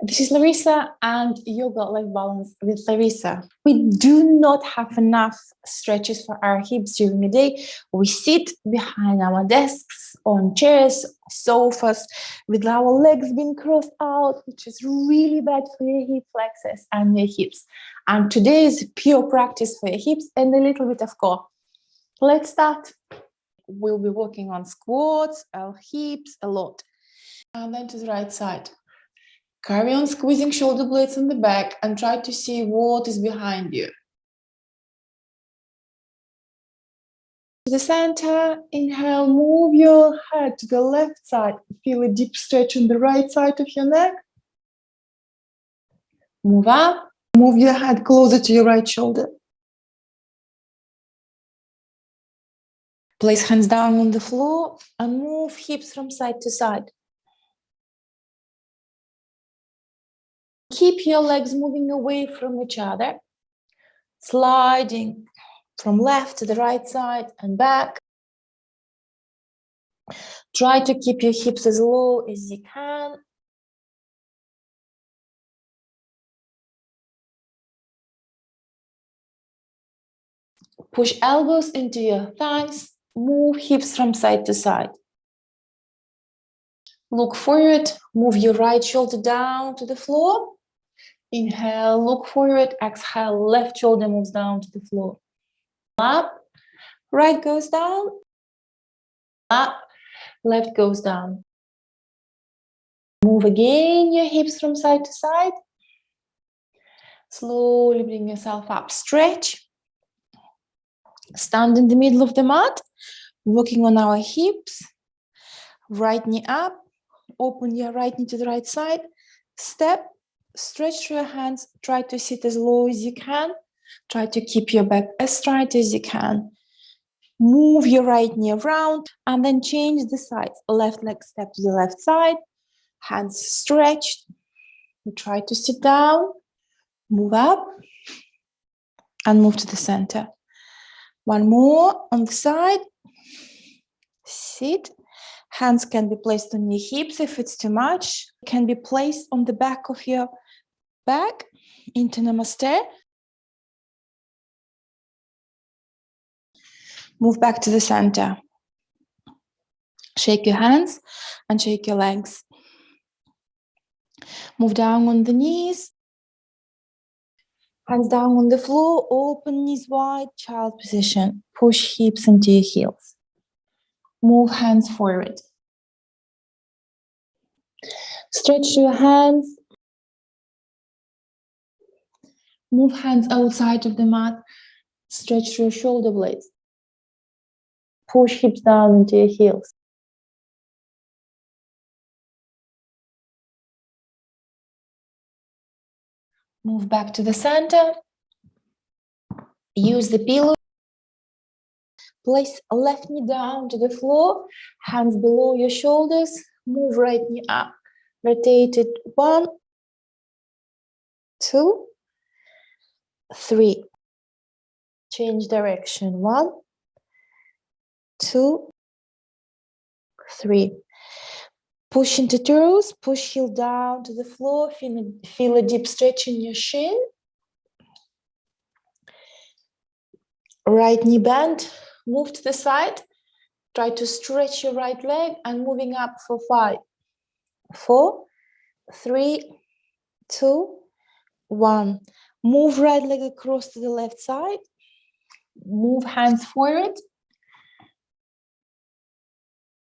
This is Larissa and Yoga Life Balance with Larissa. We do not have enough stretches for our hips during the day. We sit behind our desks, on chairs, sofas, with our legs being crossed out, which is really bad for your hip flexors and your hips. And today is pure practice for your hips and a little bit of core. Let's start. We'll be working on squats, our hips a lot. And then to the right side. Carry on squeezing shoulder blades on the back and try to see what is behind you. To the center, inhale, move your head to the left side. Feel a deep stretch on the right side of your neck. Move up, move your head closer to your right shoulder. Place hands down on the floor and move hips from side to side. Keep your legs moving away from each other, sliding from left to the right side and back. Try to keep your hips as low as you can. Push elbows into your thighs. Move hips from side to side. Look forward. Move your right shoulder down to the floor. Inhale, look forward. Exhale, left shoulder moves down to the floor. Up, right goes down. Up, left goes down. Move again your hips from side to side. Slowly bring yourself up. Stretch. Stand in the middle of the mat, working on our hips. Right knee up. Open your right knee to the right side. Step. Stretch your hands. Try to sit as low as you can. Try to keep your back as straight as you can. Move your right knee around and then change the sides. Left leg step to the left side. Hands stretched. You try to sit down. Move up and move to the center. One more on the side. Sit. Hands can be placed on your hips if it's too much. Can be placed on the back of your back into Namaste. Move back to the center. Shake your hands and shake your legs. Move down on the knees. Hands down on the floor. Open knees wide. Child position. Push hips into your heels. Move hands forward. Stretch your hands. Move hands outside of the mat. Stretch your shoulder blades. Push hips down into your heels. Move back to the center. Use the pillow. Place left knee down to the floor. Hands below your shoulders. Move right knee up. Rotate it 1, 2, 3. Change direction 1, 2, 3. Push into toes. Push heel down to the floor. Feel a deep stretch in your shin. Right knee bend. Move to the side. Try to stretch your right leg and moving up for 5, 4, 3, 2, 1. Move right leg across to the left side. Move hands forward.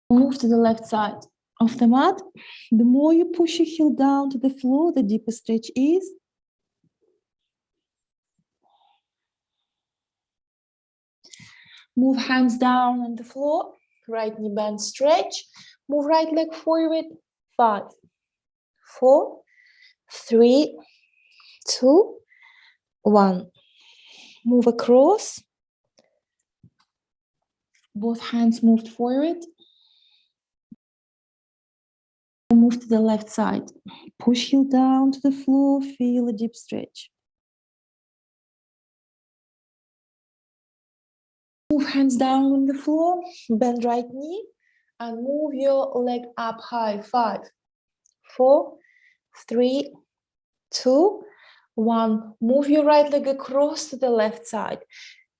Move to the left side of the mat. The more you push your heel down to the floor, the deeper stretch is. Move hands down on the floor. Right knee bend, stretch. Move right leg forward. 5, 4, 3, 2, 1. Move across. Both hands moved forward. Move to the left side. Push heel down to the floor. Feel a deep stretch. Move hands down on the floor. Bend right knee and move your leg up high. 5, 4, 3, 2, 1. Move your right leg across to the left side.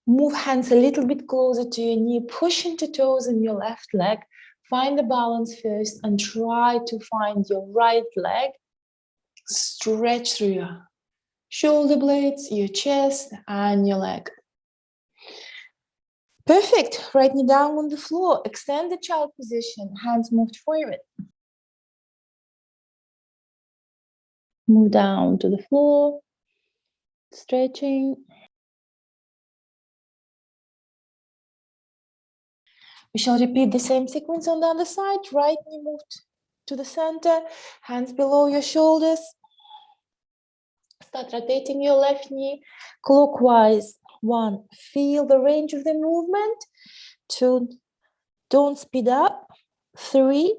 Move hands a little bit closer to your knee. Push into toes in your left leg. Find the balance first and try to find your right leg. Stretch through your shoulder blades, your chest, and your leg. Perfect. Right knee down on the floor. Extend the child position. Hands moved forward. Move down to the floor. Stretching. We shall repeat the same sequence on the other side. Right knee moved to the center. Hands below your shoulders. Start rotating your left knee clockwise. 1. Feel the range of the movement. 2. Don't speed up. 3.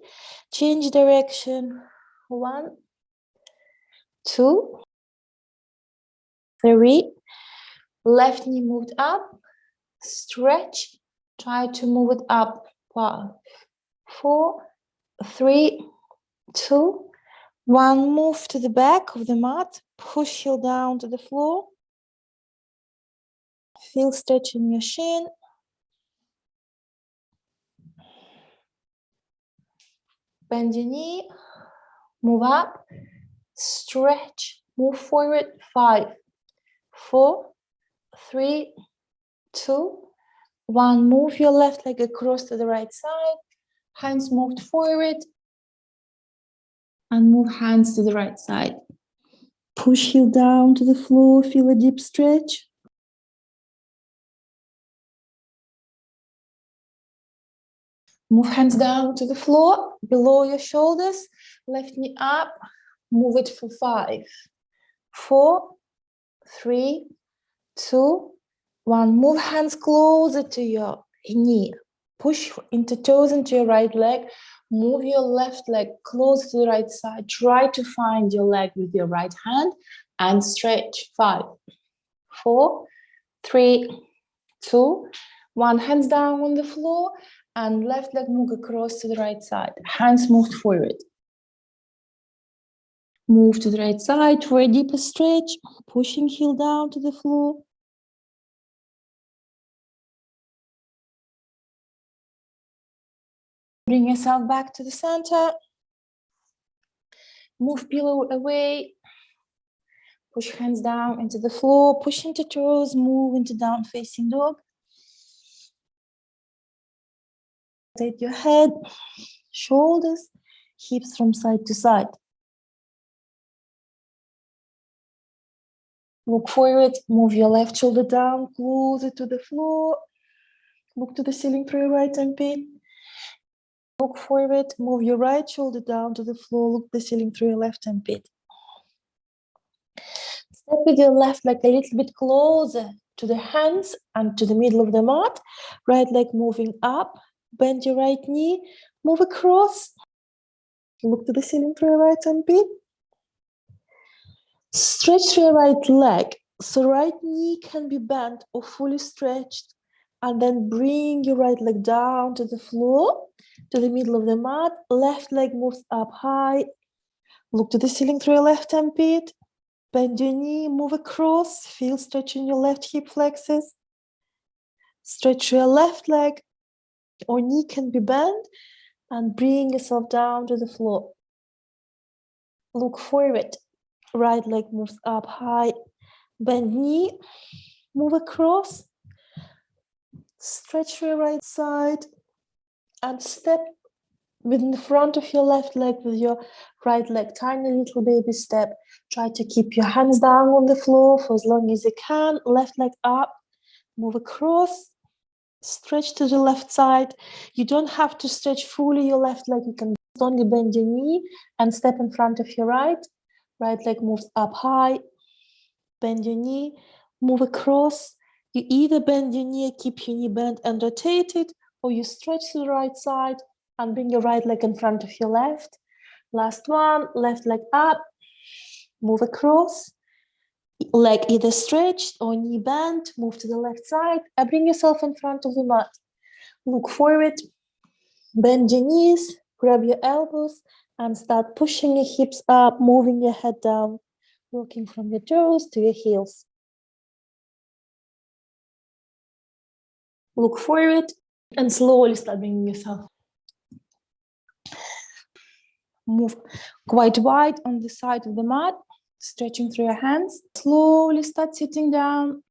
Change direction. 1, 2, 3. Left knee moved up. Stretch. Try to move it up. 5, 4, 3, 2, 1. Move to the back of the mat. Push heel down to the floor. Feel stretch in your shin. Bend your knee. Move up. Stretch. Move forward. 5, 4, 3, 2, 1. Move your left leg across to the right side. Hands moved forward. And move hands to the right side. Push heel down to the floor. Feel a deep stretch. Move hands down to the floor, below your shoulders. Left knee up. Move it for 5, 4, 3, 2, 1. Move hands closer to your knee. Push into toes into your right leg. Move your left leg close to the right side. Try to find your leg with your right hand and stretch. 5, 4, 3, 2, 1. Hands down on the floor and left leg move across to the right side. Hands moved forward. Move to the right side for a deeper stretch. Pushing heel down to the floor. Bring yourself back to the center. Move pillow away. Push hands down into the floor. Push into toes. Move into down facing dog. Rotate your head, shoulders, hips from side to side. Look forward. Move your left shoulder down, closer to the floor. Look to the ceiling through your right armpit. Look forward. Move your right shoulder down to the floor. Look the ceiling through your left armpit. Step with your left leg a little bit closer to the hands and to the middle of the mat. Right leg moving up. Bend your right knee. Move across. Look to the ceiling through your right armpit. Stretch your right leg. So right knee can be bent or fully stretched. And then bring your right leg down to the floor, to the middle of the mat. Left leg moves up high. Look to the ceiling through your left armpit. Bend your knee, move across. Feel stretch in your left hip flexors. Stretch your left leg or knee can be bent and bring yourself down to the floor. Look forward. Right leg moves up high. Bend knee, move across. Stretch your right side and step within the front of your left leg with your right leg. Tiny little baby step. Try to keep your hands down on the floor for as long as you can. Left leg up, move across. Stretch to the left side. You don't have to stretch fully your left leg. You can only bend your knee and step in front of your right. Right leg moves up high. Bend your knee, move across. You either bend your knee, keep your knee bent and rotate it, or you stretch to the right side and bring your right leg in front of your left. Last one, left leg up, move across. Leg either stretched or knee bent, move to the left side and bring yourself in front of the mat. Look forward, bend your knees, grab your elbows, And start pushing your hips up, moving your head down, walking from your toes to your heels. Look forward and slowly start bringing yourself. Move quite wide on the side of the mat, stretching through your hands. Slowly start sitting down.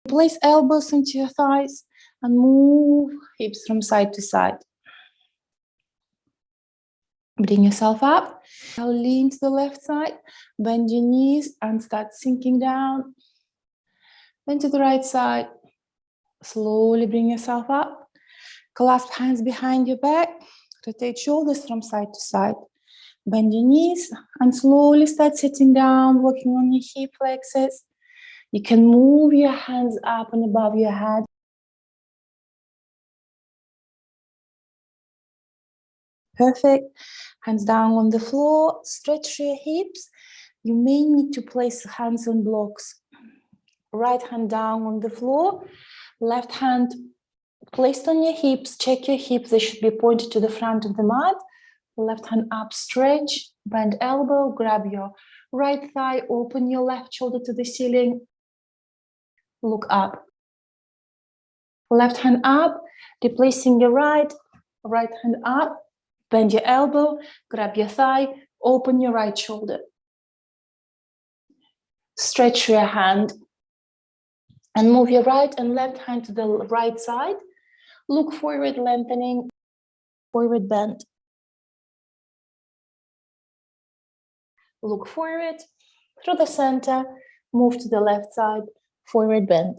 Place elbows into your thighs and move hips from side to side. Bring yourself up. Now lean to the left side. Bend your knees and start sinking down. Then to the right side. Slowly bring yourself up. Clasp hands behind your back. Rotate shoulders from side to side. Bend your knees and slowly start sitting down, working on your hip flexors. You can move your hands up and above your head. Perfect. Hands down on the floor. Stretch your hips. You may need to place hands on blocks. Right hand down on the floor. Left hand placed on your hips. Check your hips. They should be pointed to the front of the mat. Left hand up, stretch, bend elbow, grab your right thigh, open your left shoulder to the ceiling, look up. Left hand up, replacing your right hand up, bend your elbow, grab your thigh, open your right shoulder. Stretch your hand and move your right and left hand to the right side. Look forward, lengthening, forward bend. Look forward, through the center, move to the left side, forward bend.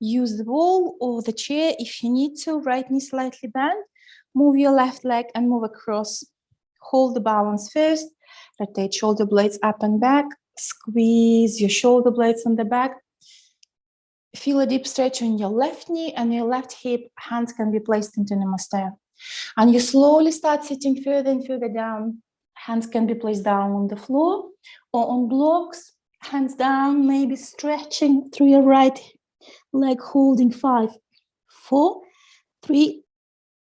Use the wall or the chair if you need to, right knee slightly bent. Move your left leg and move across. Hold the balance first, rotate shoulder blades up and back, squeeze your shoulder blades on the back. Feel a deep stretch on your left knee and your left hip, hands can be placed into Namaste. And you slowly start sitting further and further down. Hands can be placed down on the floor or on blocks, hands down, maybe stretching through your right leg, holding 5, 4, 3,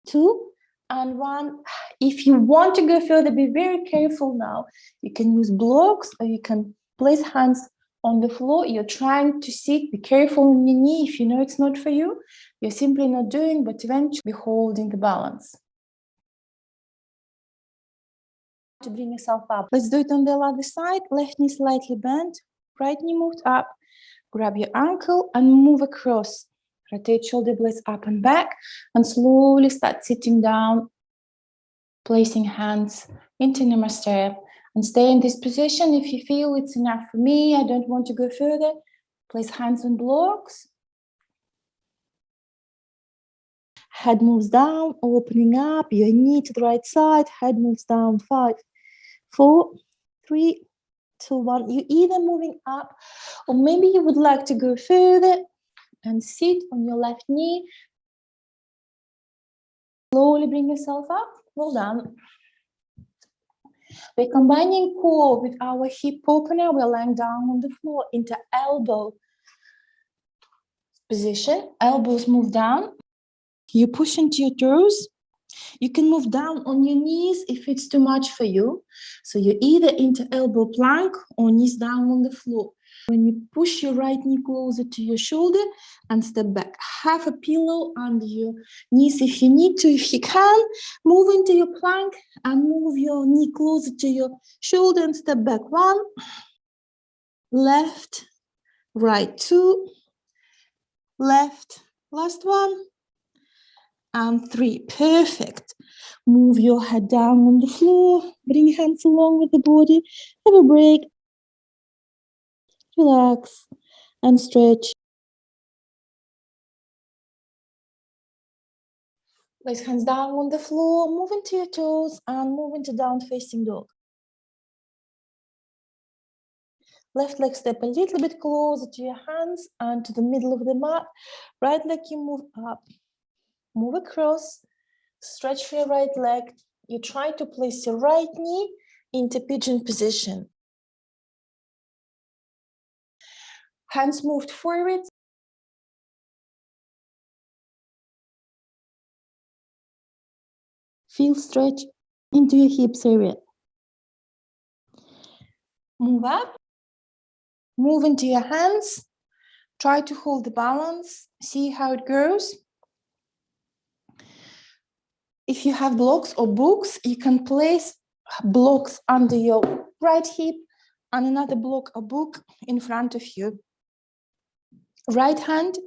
2, and 1. If you want to go further, be very careful now. You can use blocks or you can place hands on the floor. You're trying to sit, be careful on your knee. If you know it's not for you, you're simply not doing, but eventually be holding the balance. To bring yourself up. Let's do it on the other side. Left knee slightly bent, right knee moved up. Grab your ankle and move across. Rotate shoulder blades up and back and slowly start sitting down, placing hands into Namaste and stay in this position. If you feel it's enough for me, I don't want to go further, place hands on blocks. Head moves down, opening up, your knee to the right side, head moves down, 5, 4, 3, 2, 1. You're either moving up or maybe you would like to go further and sit on your left knee. Slowly bring yourself up. Well done. We're combining core with our hip opener. We're lying down on the floor into elbow position. Elbows move down. You push into your toes. You can move down on your knees if it's too much for you. So you're either into elbow plank or knees down on the floor. When you push your right knee closer to your shoulder and step back, have a pillow under your knees if you need to. If you can, move into your plank and move your knee closer to your shoulder and step back. 1, left, right, 2, left, last 1, and 3. Perfect. Move your head down on the floor. Bring hands along with the body. Have a break. Relax and stretch. Place hands down on the floor. Move into your toes and move into down facing dog. Left leg step a little bit closer to your hands and to the middle of the mat. Right leg you move up. Move across. Stretch your right leg. You try to place your right knee into pigeon position. Hands moved forward. Feel stretch into your hips area. Move up, move into your hands, try to hold the balance, see how it goes. If you have blocks or books, you can place blocks under your right hip and another block or book in front of you. Right hand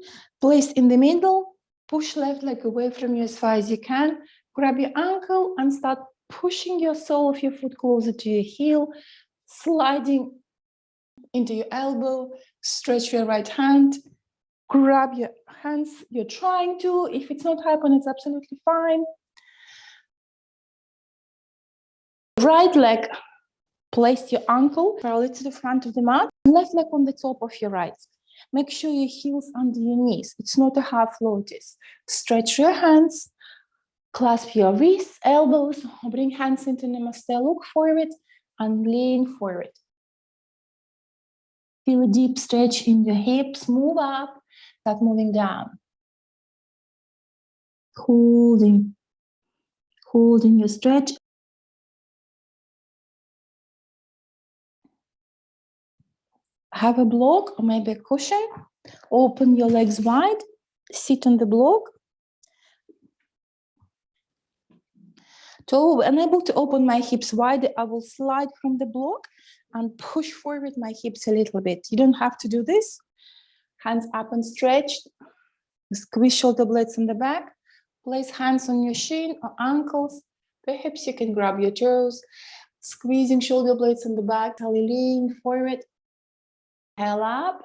placed in the middle, push left leg away from you as far as you can, grab your ankle and start pushing your sole of your foot closer to your heel, sliding into your elbow, stretch your right hand, grab your hands you're trying to. If it's not happening, it's absolutely fine. Right leg, place your ankle parallel to the front of the mat, left leg on the top of your right. Make sure your heels under your knees. It's not a half lotus. Stretch your hands, clasp your wrists, elbows, bring hands into Namaste, look forward and lean forward. Feel a deep stretch in your hips, move up, start moving down. Holding your stretch. Have a block or maybe a cushion. Open your legs wide, sit on the block. To be unable to open my hips wide, I will slide from the block and push forward my hips a little bit. You don't have to do this. Hands up and stretched. Squeeze shoulder blades on the back. Place hands on your shin or ankles. Perhaps you can grab your toes. Squeezing shoulder blades on the back. I'll lean forward. Hell up.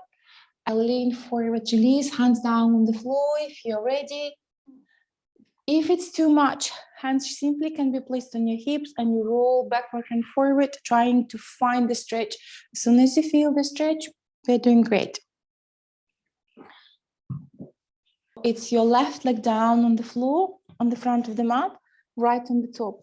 I'll lean forward. Release hands down on the floor if you're ready. If it's too much, hands simply can be placed on your hips and you roll backward and forward, trying to find the stretch. As soon as you feel the stretch, we're doing great. It's your left leg down on the floor, on the front of the mat, right on the top.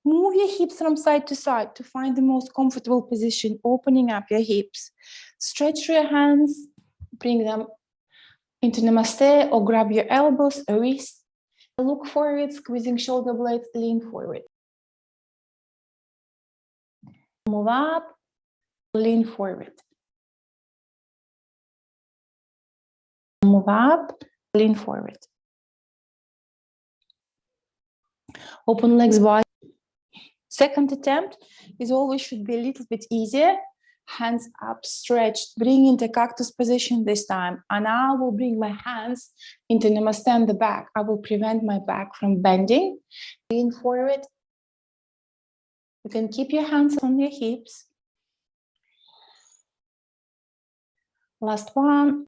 Move your hips from side to side to find the most comfortable position, opening up your hips. Stretch your hands, bring them into Namaste or grab your elbows or wrists. Look forward, squeezing shoulder blades, lean forward. Move up, lean forward. Move up, lean forward. Open legs wide. Second attempt is always should be a little bit easier. Hands up, stretched, bring into cactus position this time. And I will bring my hands into Namaste on the back. I will prevent my back from bending. Lean forward. You can keep your hands on your hips. Last one.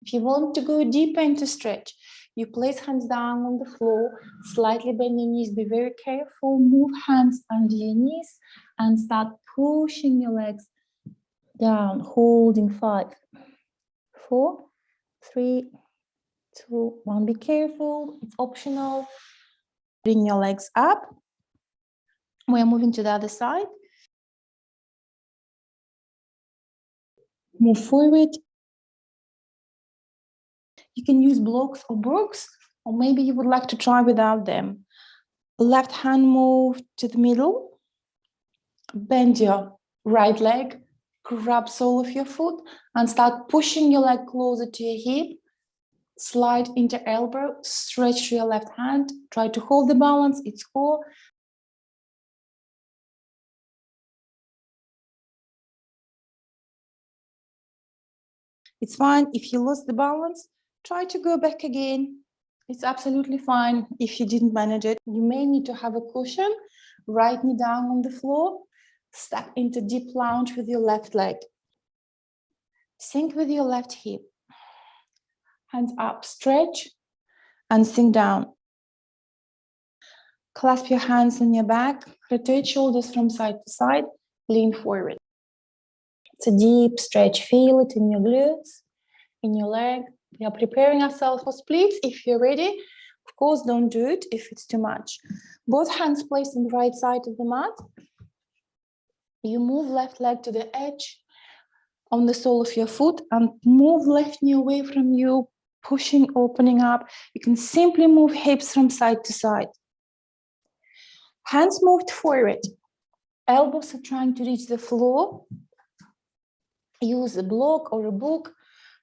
If you want to go deeper into stretch, you place hands down on the floor, slightly bend your knees, be very careful, move hands under your knees and start pushing your legs down, holding 5, 4, 3, 2, 1. Be careful, it's optional. Bring your legs up. We are moving to the other side. Move forward. You can use blocks or books, or maybe you would like to try without them. Left hand move to the middle. Bend your right leg, grab sole of your foot, and start pushing your leg closer to your hip. Slide into elbow, stretch your left hand, try to hold the balance, it's core. It's fine if you lost the balance, try to go back again. It's absolutely fine if you didn't manage it. You may need to have a cushion, right knee down on the floor, step into deep lunge with your left leg. Sink with your left hip. Hands up, stretch, and sink down. Clasp your hands on your back, rotate shoulders from side to side, lean forward. It's a deep stretch, feel it in your glutes, in your leg. We are preparing ourselves for splits. If you're ready, of course, don't do it if it's too much. Both hands placed on the right side of the mat. You move left leg to the edge on the sole of your foot and move left knee away from you, pushing, opening up. You can simply move hips from side to side. Hands moved forward. Elbows are trying to reach the floor. Use a block or a book.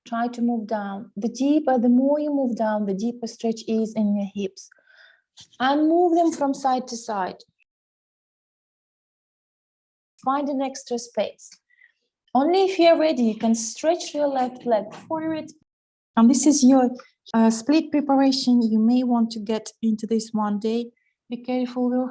Try to move down. The more you move down, the deeper stretch is in your hips. And move them from side to side. Find an extra space. Only if you're ready, you can stretch your left leg forward. And this is your split preparation. You may want to get into this one day. Be careful though.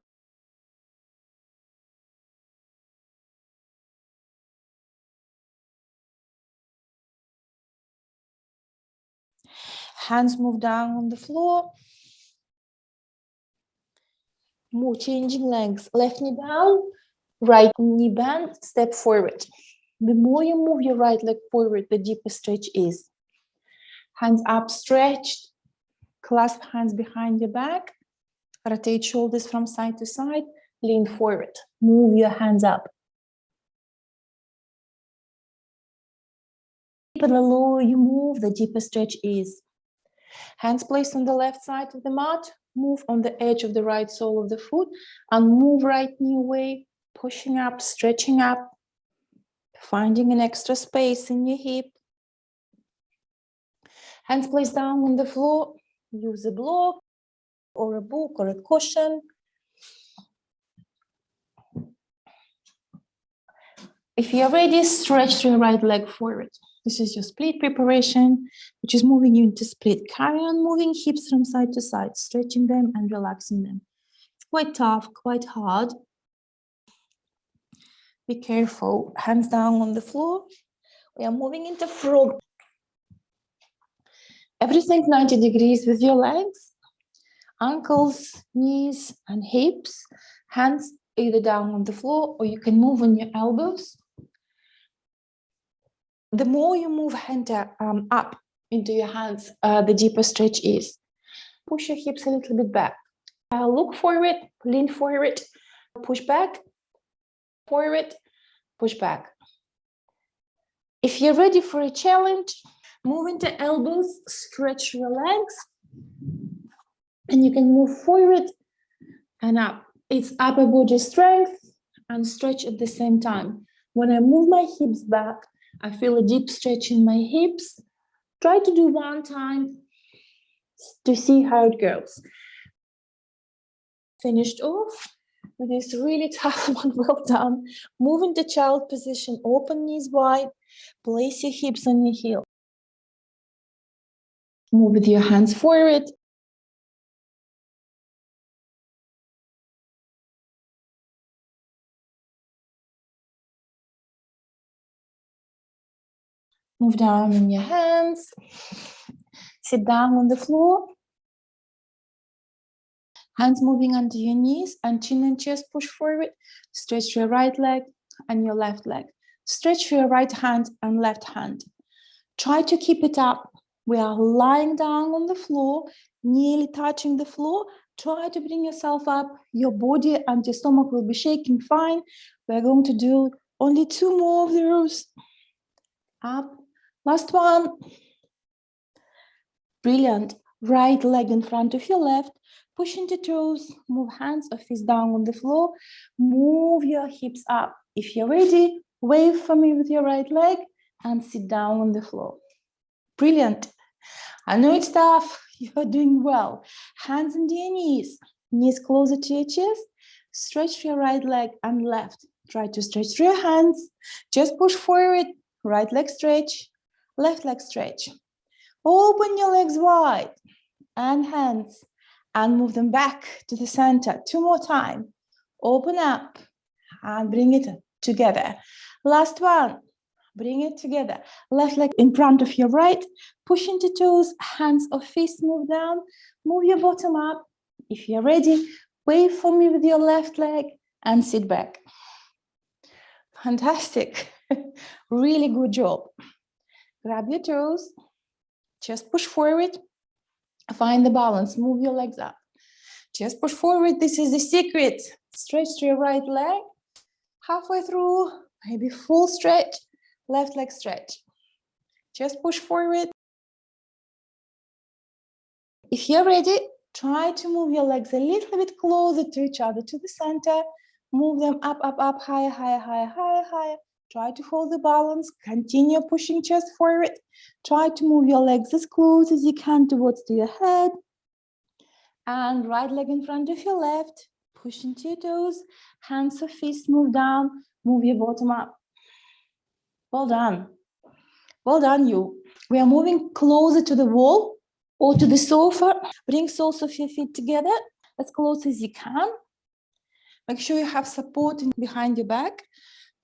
Hands move down on the floor. Move, changing legs. Left knee down, right knee bend, step forward. The more you move your right leg forward, the deeper stretch is. Hands up, stretched. Clasp hands behind your back. Rotate shoulders from side to side. Lean forward. Move your hands up. The lower you move, the deeper stretch is. Hands placed on the left side of the mat. Move on the edge of the right sole of the foot and move right knee away, pushing up, stretching up, finding an extra space in your hip. Hands placed down on the floor. Use a block or a book or a cushion. If you're ready, stretch your right leg forward. This is your split preparation, which is moving you into split. Carry on moving hips from side to side, stretching them and relaxing them. It's quite tough, quite hard. Be careful. Hands down on the floor. We are moving into frog. Everything 90 degrees with your legs, ankles, knees, and hips. Hands either down on the floor or you can move on your elbows. The more you move hand up into your hands, the deeper stretch is. Push your hips a little bit back. Look forward, lean forward, push back, forward, push back. If you're ready for a challenge, move into elbows, stretch your legs, and you can move forward and up. It's upper body strength and stretch at the same time. When I move my hips back, I feel a deep stretch in my hips. Try to do one time to see how it goes. Finished off with this really tough one. Well done. Move into child position, open knees wide, place your hips on your heel. Move with your hands forward. Move down on your hands. Sit down on the floor. Hands moving under your knees and chin and chest push forward. Stretch your right leg and your left leg. Stretch your right hand and left hand. Try to keep it up. We are lying down on the floor, nearly touching the floor. Try to bring yourself up. Your body and your stomach will be shaking fine. We're going to do only 2 more of those. Up. Last one. Brilliant. Right leg in front of your left. Push into toes. Move hands or fists down on the floor. Move your hips up. If you're ready, wave for me with your right leg and sit down on the floor. Brilliant. I know it's tough. You're doing well. Hands under your knees. Knees closer to your chest. Stretch your right leg and left. Try to stretch through your hands. Just push forward. Right leg stretch. Left leg stretch. Open your legs wide and hands and move them back to the center. 2 more times. Open up and bring it together. Last one. Bring it together. Left leg in front of your right. Push into toes. Hands or fists move down. Move your bottom up. If you're ready, wave for me with your left leg and sit back. Fantastic. Really good job. Grab your toes. Just push forward. Find the balance. Move your legs up. Just push forward. This is the secret. Stretch to your right leg. Halfway through, maybe full stretch. Left leg stretch. Just push forward. If you're ready, Try to move your legs a little bit closer to each other, to the center. Move them up, up, up, higher, higher, higher, higher, higher. Try to hold the balance. Continue pushing chest forward. Try to move your legs as close as you can towards your head. And right leg in front of your left. Push into your toes. Hands or fists move down. Move your bottom up. Well done. Well done, you. We are moving closer to the wall or to the sofa. Bring soles of your feet together as close as you can. Make sure you have support behind your back.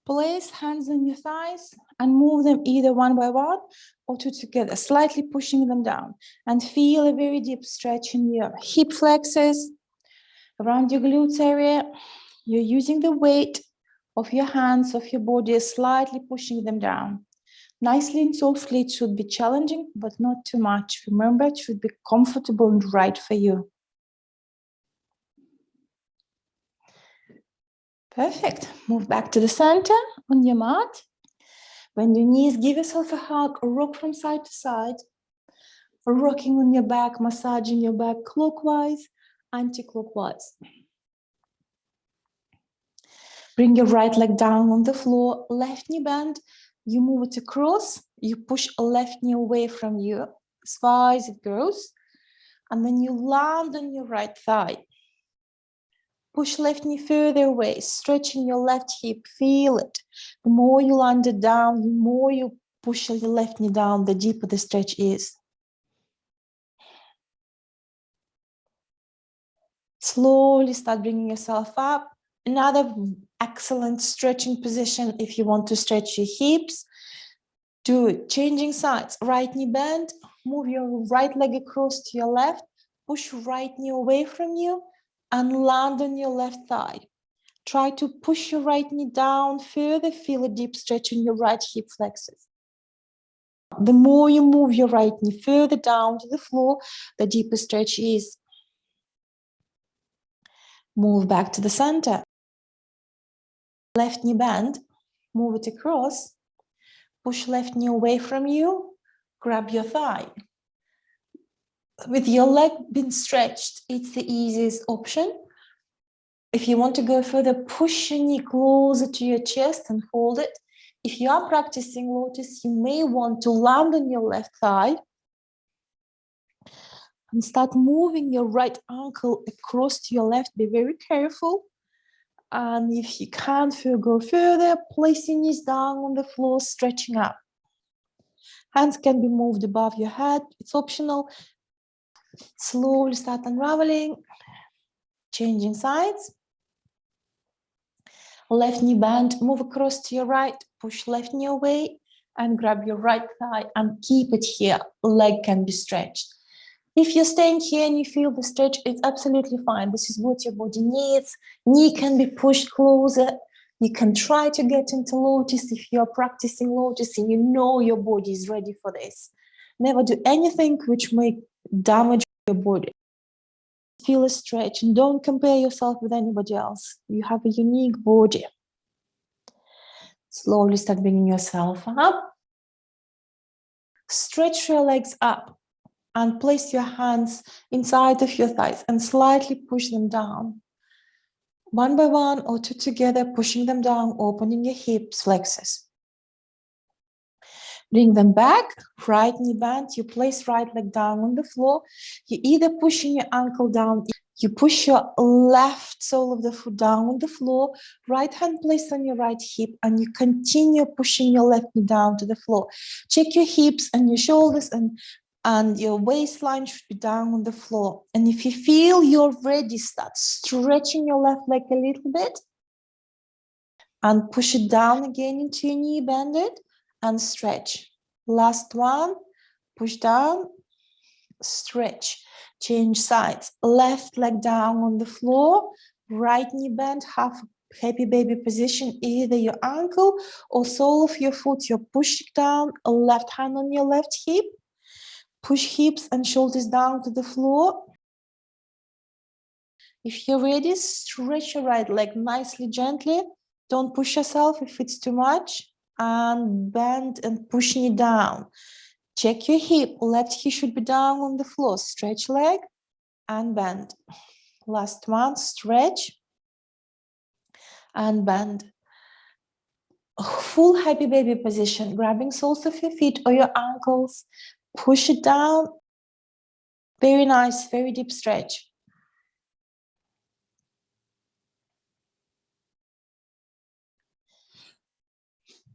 Place hands on your thighs and move them either one by one or two together, slightly pushing them down. And feel a very deep stretch in your hip flexors, around your glutes area. You're using the weight of your hands, of your body, slightly pushing them down. Nicely and softly. It should be challenging, but not too much. Remember, it should be comfortable and right for you. Perfect. Move back to the center on your mat. Bend your knees, give yourself a hug, rock from side to side. Rocking on your back, massaging your back clockwise, anti-clockwise. Bring your right leg down on the floor, left knee bend. You move it across, you push a left knee away from you as far as it goes, and then you land on your right thigh. Push left knee further away, stretching your left hip, feel it. The more you land it down, the more you push your left knee down, the deeper the stretch is. Slowly start bringing yourself up. Another excellent stretching position if you want to stretch your hips. Do it. Changing sides. Right knee bend. Move your right leg across to your left. Push right knee away from you and land on your left thigh. Try to push your right knee down further. Feel a deep stretch in your right hip flexors. The more you move your right knee further down to the floor, the deeper stretch is. Move back to the center. Left knee bend. Move it across. Push left knee away from you. Grab your thigh. With your leg being stretched, it's the easiest option. If you want to go further, push your knee closer to your chest and hold it. If you are practicing lotus, you may want to land on your left thigh and start moving your right ankle across to your left. Be very careful. And if you can't go further, place your knees down on the floor, stretching up. Hands can be moved above your head. It's optional. Slowly start unraveling, changing sides. Left knee bend, move across to your right, push left knee away and grab your right thigh and keep it here. Leg can be stretched. If you're staying here and you feel the stretch, it's absolutely fine. This is what your body needs. Knee can be pushed closer. You can try to get into lotus if you're practicing lotus and you know your body is ready for this. Never do anything which may damage your body. Feel a stretch and don't compare yourself with anybody else. You have a unique body. Slowly start bringing yourself up. Stretch your legs up and place your hands inside of your thighs and slightly push them down. One by one or two together, pushing them down, opening your hips, flexors. Bring them back, right knee bend, you place right leg down on the floor. You're either pushing your ankle down, you push your left sole of the foot down on the floor, right hand placed on your right hip, and you continue pushing your left knee down to the floor. Check your hips and your shoulders and your waistline should be down on the floor. And if you feel you're ready, start stretching your left leg a little bit and push it down again into your knee, bend it and stretch. Last one, push down, stretch, change sides. Left leg down on the floor, right knee bend, half happy baby position, either your ankle or sole of your foot. You're pushing down, left hand on your left hip, push hips and shoulders down to the floor. If you're ready, stretch your right leg nicely, gently. Don't push yourself if it's too much. And bend and push knee down. Check your hip. Left hip should be down on the floor. Stretch leg. and bend. Last one, stretch and bend. Full happy baby position, grabbing soles of your feet or your ankles, push it down. Very nice, very deep stretch.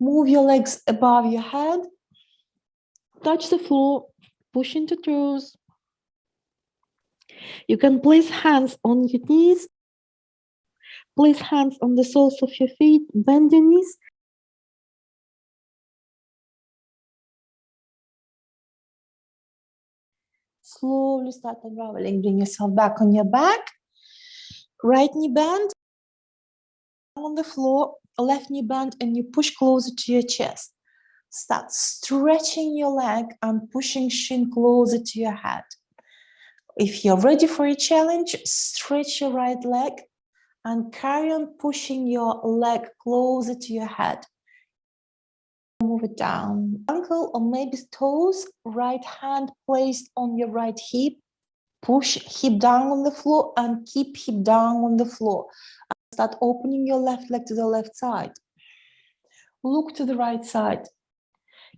Move your legs above your head, touch the floor, push into toes. You can place hands on your knees, place hands on the soles of your feet, bend your knees. Slowly start unraveling, bring yourself back on your back. Right knee bend on the floor, left knee bend, and you push closer to your chest. Start stretching your leg and pushing shin closer to your head. If you're ready for a challenge, stretch your right leg and carry on pushing your leg closer to your head. Move it down. Ankle or maybe toes, right hand placed on your right hip. Push hip down on the floor and keep hip down on the floor. Start opening your left leg to the left side. Look to the right side.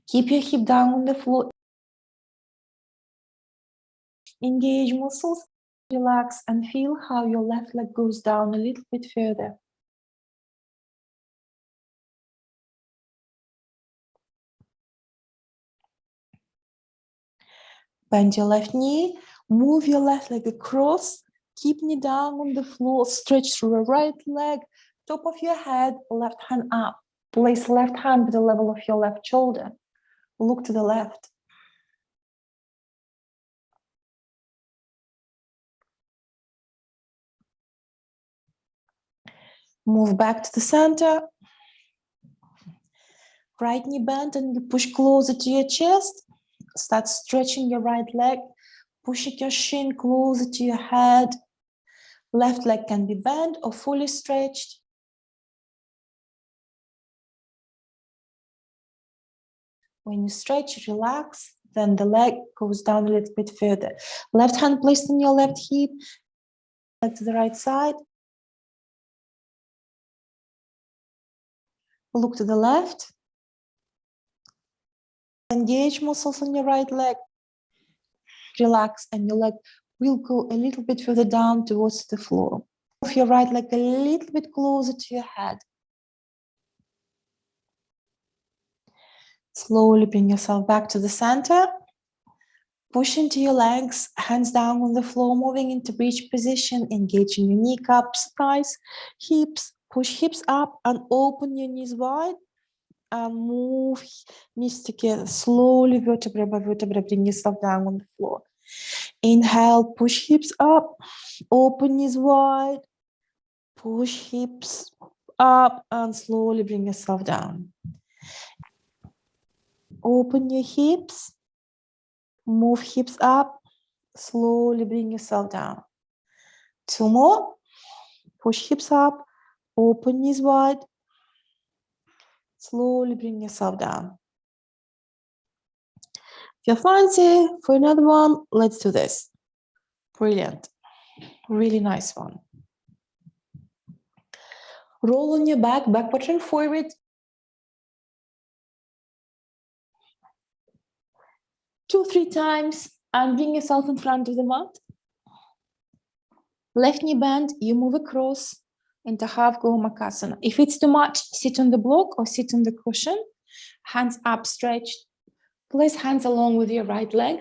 Keep your hip down on the floor. Engage muscles. Relax and feel how your left leg goes down a little bit further. Bend your left knee. Move your left leg across. Keep knee down on the floor. Stretch through your right leg. Top of your head, left hand up. Place left hand at the level of your left shoulder. Look to the left. Move back to the center. Right knee bend and you push closer to your chest. Start stretching your right leg. Pushing your shin closer to your head. Left leg can be bent or fully stretched. When you stretch, relax, then the leg goes down a little bit further. Left hand placed on your left hip, leg to the right side. Look to the left. Engage muscles on your right leg. Relax, and your leg will go a little bit further down towards the floor. Move your right leg a little bit closer to your head. Slowly bring yourself back to the center. Push into your legs, hands down on the floor, moving into bridge position, engaging your kneecaps, thighs, hips. Push hips up and open your knees wide and move knees together. Slowly, vertebra by vertebra, bring yourself down on the floor. Inhale, push hips up, open knees wide, push hips up and slowly bring yourself down. Open your hips, move hips up, slowly bring yourself down. Two more. Push hips up, open knees wide. Slowly bring yourself down. If you're fancy for another one, let's do this. Brilliant. Really nice one. Roll on your back, backward and forward. Two, 3 times and bring yourself in front of the mat. Left knee bend, you move across into half Gomakasana. If it's too much, sit on the block or sit on the cushion. Hands up, stretched. Place hands along with your right leg.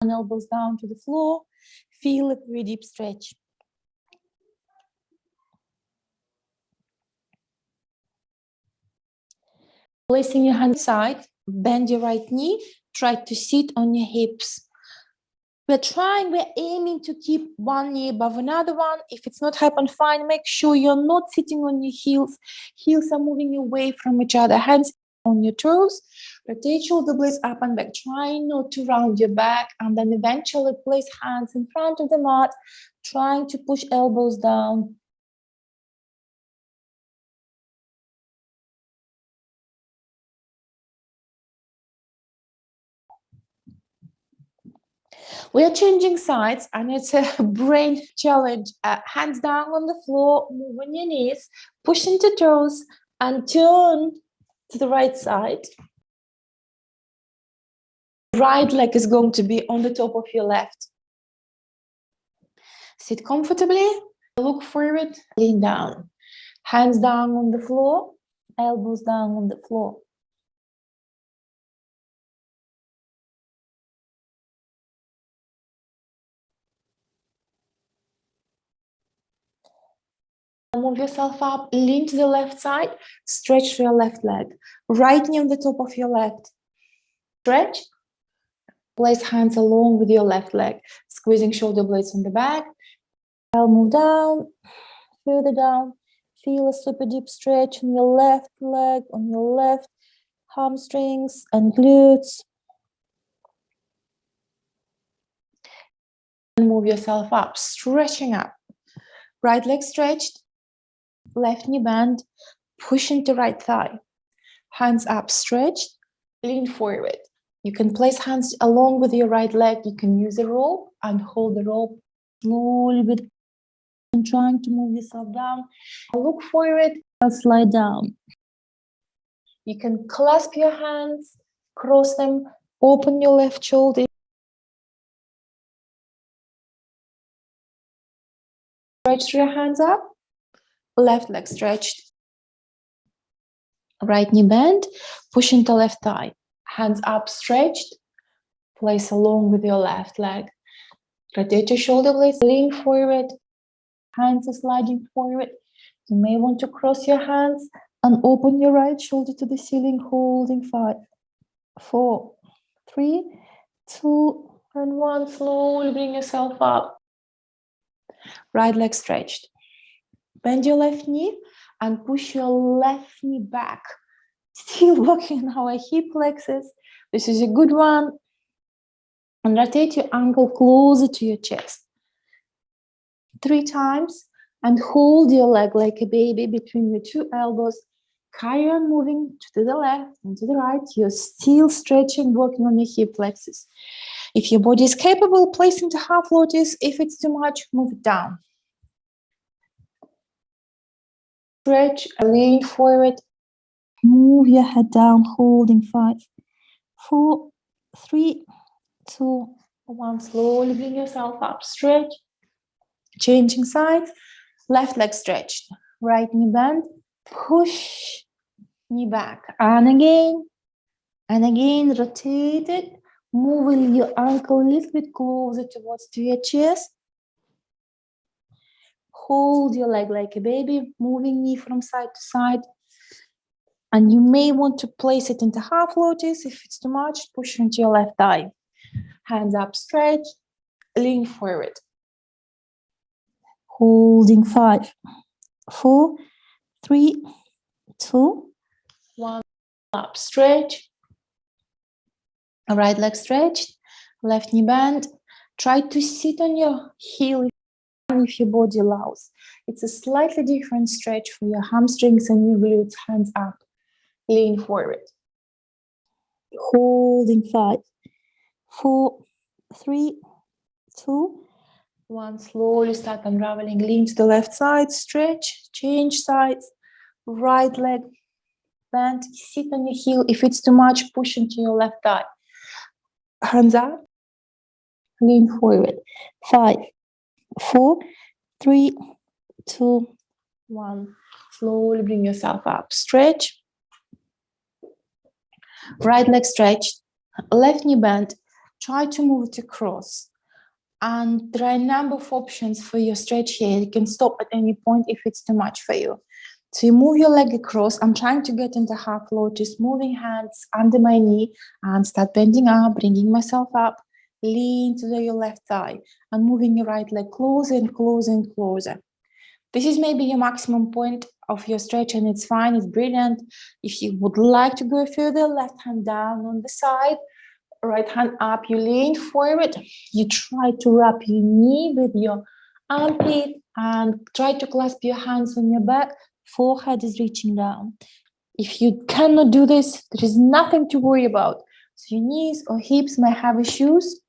And elbows down to the floor. Feel a very deep stretch. Placing your hand side, bend your right knee, try to sit on your hips. We're aiming to keep one knee above another one. If it's not happened, fine. Make sure you're not sitting on your heels. Heels are moving away from each other. Hands on your toes. Rotate shoulder blades up and back. Try not to round your back. And then eventually place hands in front of the mat, trying to push elbows down. We are changing sides and it's a brain challenge. Hands down on the floor, move on your knees, push into toes and turn to the right side. Right leg is going to be on the top of your left. Sit comfortably, look forward, lean down. Hands down on the floor, elbows down on the floor. Move yourself up, lean to the left side, stretch your left leg. Right knee on the top of your left. Stretch. Place hands along with your left leg, squeezing shoulder blades on the back. I'll move down, further down. Feel a super deep stretch on your left leg, on your left hamstrings and glutes. And move yourself up, stretching up. Right leg stretched, left knee bend, push into right thigh. Hands up, stretched, lean forward. You can place hands along with your right leg. You can use a rope and hold the rope slowly with and trying to move yourself down. Look forward and slide down. You can clasp your hands, cross them, open your left shoulder. Stretch your hands up. Left leg stretched. Right knee bend, push into left thigh. Hands up, stretched. Place along with your left leg. Rotate your shoulder blades, lean forward. Hands are sliding forward. You may want to cross your hands and open your right shoulder to the ceiling, holding 5, 4, 3, 2, and 1. Slowly bring yourself up. Right leg stretched. Bend your left knee and push your left knee back. Still working on our hip flexors. This is a good one. And rotate your ankle closer to your chest. 3 times. And hold your leg like a baby between your 2 elbows. Carry on moving to the left and to the right. You're still stretching, working on your hip flexors. If your body is capable, place into half lotus. If it's too much, move it down. Stretch, lean forward. Move your head down, holding 5, 4, 3, 2, 1. Slowly bring yourself up. Stretch. Changing sides. Left leg stretched. Right knee bend. Push knee back. And again, rotate it. Moving your ankle a little bit closer towards to your chest. Hold your leg like a baby, moving knee from side to side. And you may want to place it into half lotus. If it's too much, push into your left thigh. Hands up, stretch, lean forward. Holding 5, 4, 3, 2, 1. Up, stretch. Right leg stretched, left knee bend. Try to sit on your heel if your body allows. It's a slightly different stretch for your hamstrings and your glutes. Hands up, lean forward. Holding 5, 4, 3, 2, 1. Slowly start unraveling. Lean to the left side, stretch, change sides. Right leg bend, sit on your heel. If it's too much, push into your left thigh. Hands up, lean forward. 5, 4, 3, 2, 1. Slowly bring yourself up. Stretch. Right leg stretched. Left knee bent. Try to move it across. And there are a number of options for your stretch here. You can stop at any point if it's too much for you. So you move your leg across. I'm trying to get into half lotus, moving hands under my knee and start bending up, bringing myself up. Lean to your left thigh and moving your right leg closer and closer and closer. This is maybe your maximum point of your stretch and it's fine, it's brilliant. If you would like to go further, left hand down on the side, right hand up, you lean forward. You try to wrap your knee with your armpit and try to clasp your hands on your back. Forehead is reaching down. If you cannot do this, there is nothing to worry about. So your knees or hips may have issues.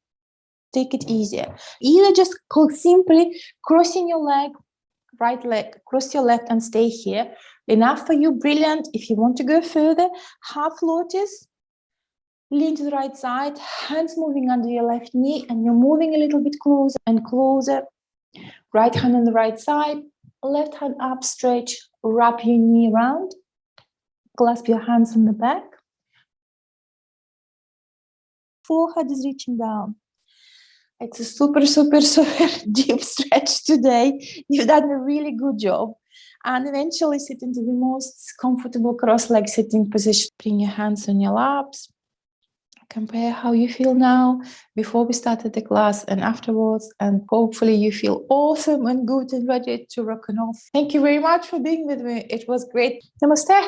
take it easier. Either just simply crossing your leg, right leg, cross your left and stay here. Enough for you, brilliant. If you want to go further, half lotus, lean to the right side, hands moving under your left knee, and you're moving a little bit closer and closer. Right hand on the right side, left hand up, stretch, wrap your knee around, clasp your hands on the back. Forehead is reaching down. It's a super, super, super deep stretch today. You've done a really good job. And eventually sit into the most comfortable cross-leg sitting position. Bring your hands on your laps. Compare how you feel now before we started the class and afterwards, and hopefully you feel awesome and good and ready to rock and off. Thank you very much for being with me. It was great. Namaste.